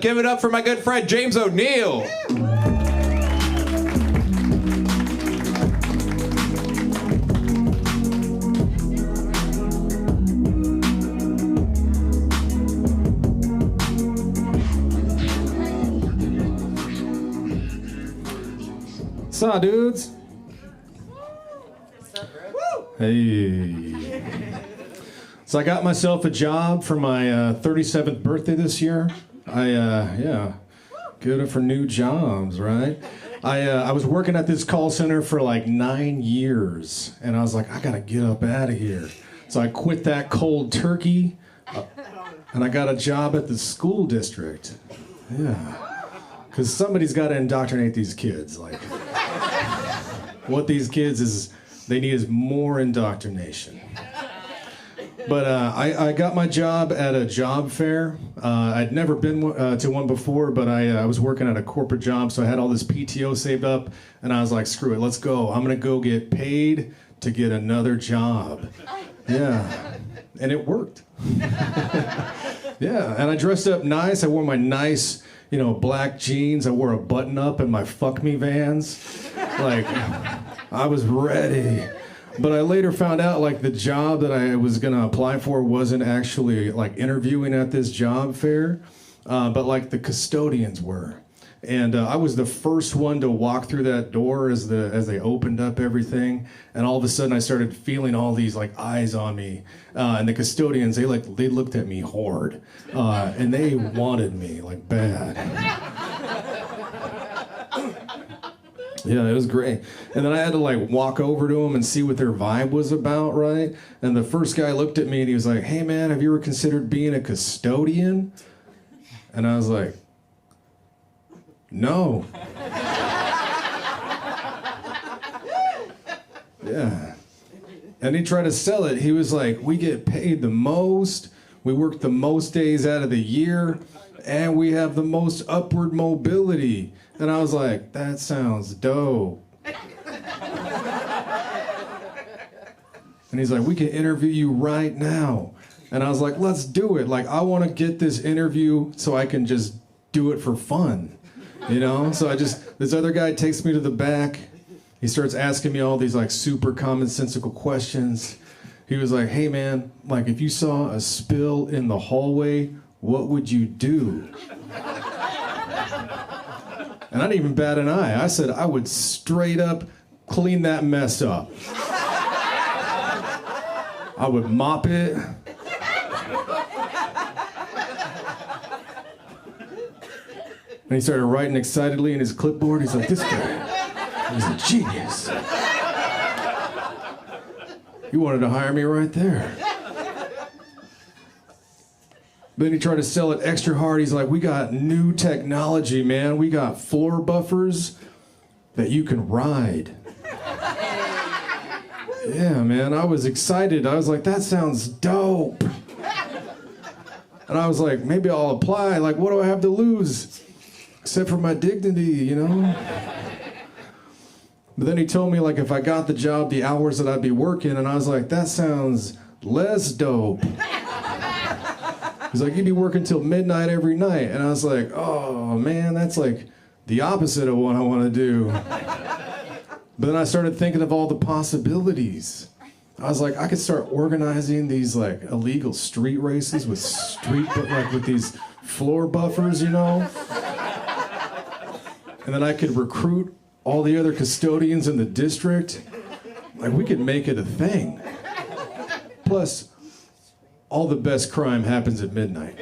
Give it up for my good friend, James O'Neill. What's up, dudes? Hey. So I got myself a job for my 37th birthday this year. Good for new jobs, right? I was working at this call center for like 9 years, and I was like, I gotta get up out of here. So I quit that cold turkey, and I got a job at the school district. Yeah, because somebody's got to indoctrinate these kids. Like, what these kids they need is more indoctrination. But I got my job at a job fair. I'd never been to one before, but I was working at a corporate job, so I had all this PTO saved up, and I was like, screw it, let's go. I'm gonna go get paid to get another job. Yeah, and it worked. Yeah, and I dressed up nice. I wore my nice, black jeans. I wore a button up and my fuck me Vans. Like, I was ready. But I later found out, like, the job that I was gonna apply for wasn't actually, like, interviewing at this job fair, but, like, the custodians were. And I was the first one to walk through that door as they opened up everything, and all of a sudden I started feeling all these, like, eyes on me. And the custodians, they looked at me hard, and they wanted me, like, bad. Yeah, it was great. And then I had to like walk over to them and see what their vibe was about, right? And the first guy looked at me and he was like, hey man, have you ever considered being a custodian? And I was like, no. Yeah. And he tried to sell it. He was like, we get paid the most, we work the most days out of the year, and we have the most upward mobility. And I was like, that sounds dope. And he's like, we can interview you right now. And I was like, let's do it. Like, I want to get this interview so I can just do it for fun, So this other guy takes me to the back. He starts asking me all these like super commonsensical questions. He was like, hey man, like if you saw a spill in the hallway, what would you do? And I didn't even bat an eye. I said I would straight up clean that mess up. I would mop it. And he started writing excitedly in his clipboard. He's like, this guy, he's a genius. He wanted to hire me right there. Then he tried to sell it extra hard. He's like, we got new technology, man. We got floor buffers that you can ride. Yeah, man, I was excited. I was like, that sounds dope. And I was like, maybe I'll apply. Like, what do I have to lose? Except for my dignity, But then he told me, like, if I got the job, the hours that I'd be working. And I was like, that sounds less dope. He's like, you'd be working till midnight every night. And I was like, oh man, that's like the opposite of what I want to do. But then I started thinking of all the possibilities. I was like, I could start organizing these like illegal street races with with these floor buffers, And then I could recruit all the other custodians in the district. Like, we could make it a thing. Plus, all the best crime happens at midnight.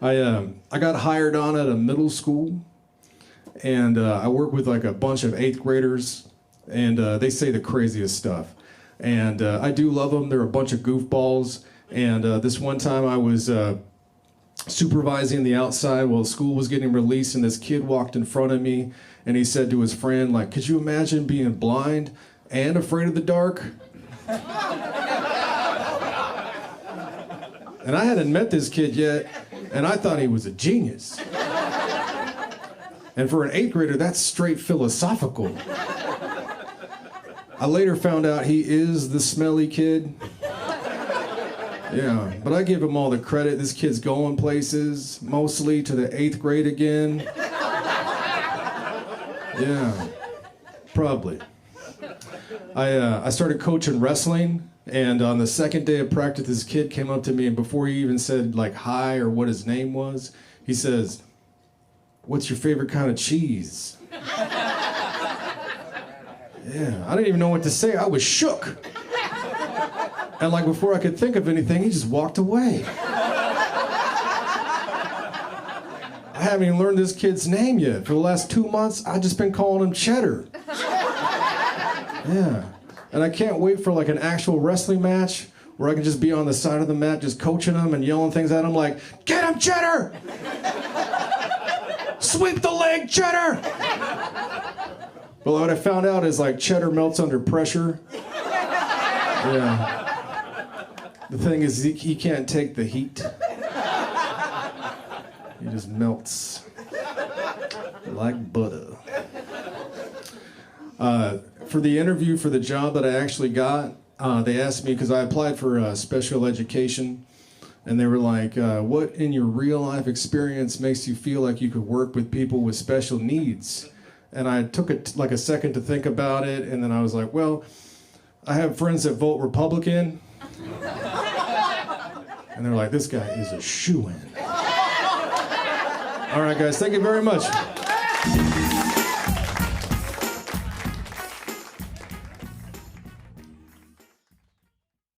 I got hired on at a middle school, and I work with like a bunch of 8th graders, and they say the craziest stuff. And I do love them. They're a bunch of goofballs. And this one time I was supervising the outside while school was getting released, and this kid walked in front of me, and he said to his friend, like, could you imagine being blind and afraid of the dark? And I hadn't met this kid yet, and I thought he was a genius. And for an 8th grader, that's straight philosophical. I later found out he is the smelly kid. Yeah, but I give him all the credit. This kid's going places, mostly to the 8th grade again. Yeah, probably. I started coaching wrestling, and on the second day of practice, this kid came up to me, and before he even said like hi or what his name was, he says, "What's your favorite kind of cheese?" Yeah, I didn't even know what to say. I was shook. And like before I could think of anything, he just walked away. I haven't even learned this kid's name yet. For the last 2 months, I've just been calling him Cheddar. Yeah. And I can't wait for like an actual wrestling match where I can just be on the side of the mat just coaching him and yelling things at him like, "Get him, Cheddar! Sweep the leg, Cheddar!" But what I found out is like Cheddar melts under pressure. Yeah. The thing is, he can't take the heat. He just melts like butter. For the interview for the job that I actually got, they asked me, because I applied for special education, and they were like, what in your real life experience makes you feel like you could work with people with special needs? And I took like a second to think about it, and then I was like, well, I have friends that vote Republican. And they're like, this guy is a shoo-in. All right, guys, thank you very much.